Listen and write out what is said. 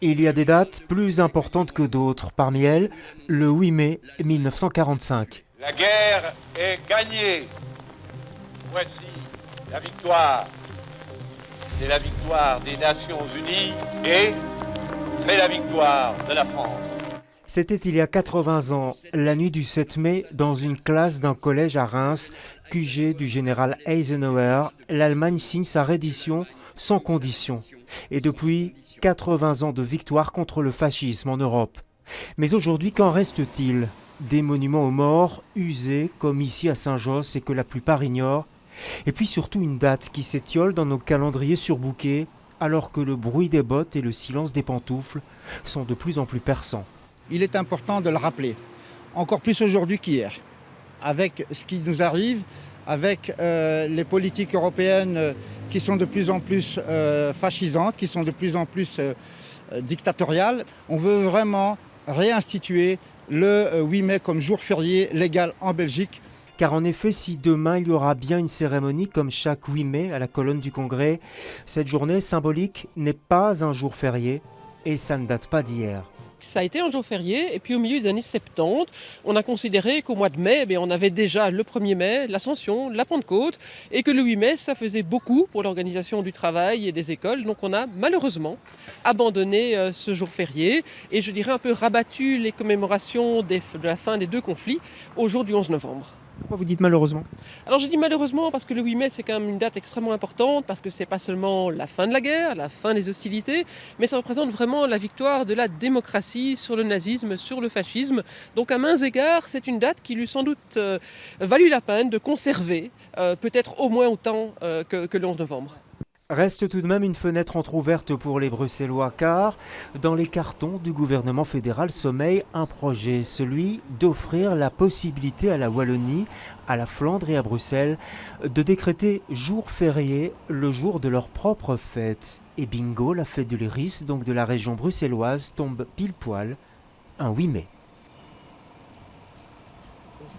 Il y a des dates plus importantes que d'autres. Parmi elles, le 8 mai 1945. La guerre est gagnée. Voici la victoire. C'est la victoire des Nations Unies et c'est la victoire de la France. C'était il y a 80 ans, la nuit du 7 mai, dans une classe d'un collège à Reims, QG du général Eisenhower, l'Allemagne signe sa reddition sans condition. Et depuis, 80 ans de victoire contre le fascisme en Europe. Mais aujourd'hui, qu'en reste-t-il? Des monuments aux morts, usés, comme ici à Saint-Josse et que la plupart ignorent. Et puis surtout une date qui s'étiole dans nos calendriers surbookés, alors que le bruit des bottes et le silence des pantoufles sont de plus en plus perçants. Il est important de le rappeler, encore plus aujourd'hui qu'hier, avec ce qui nous arrive, avec les politiques européennes qui sont de plus en plus fascisantes, qui sont de plus en plus dictatoriales. On veut vraiment réinstituer le 8 mai comme jour férié légal en Belgique. Car en effet, si demain il y aura bien une cérémonie comme chaque 8 mai à la colonne du Congrès, cette journée symbolique n'est pas un jour férié et ça ne date pas d'hier. Ça a été un jour férié et puis au milieu des années 70, on a considéré qu'au mois de mai, on avait déjà le 1er mai, l'Ascension, la Pentecôte et que le 8 mai, ça faisait beaucoup pour l'organisation du travail et des écoles. Donc on a malheureusement abandonné ce jour férié et je dirais un peu rabattu les commémorations de la fin des deux conflits au jour du 11 novembre. Pourquoi vous dites malheureusement? Alors je dis malheureusement parce que le 8 mai c'est quand même une date extrêmement importante, parce que c'est pas seulement la fin de la guerre, la fin des hostilités, mais ça représente vraiment la victoire de la démocratie sur le nazisme, sur le fascisme. Donc à mains égards, c'est une date qui lui sans doute valu la peine de conserver, peut-être au moins autant que le 11 novembre. Reste tout de même une fenêtre entrouverte pour les Bruxellois car dans les cartons du gouvernement fédéral sommeille un projet, celui d'offrir la possibilité à la Wallonie, à la Flandre et à Bruxelles de décréter jour férié le jour de leur propre fête. Et bingo, la fête de l'Iris, donc de la région bruxelloise, tombe pile poil un 8 mai.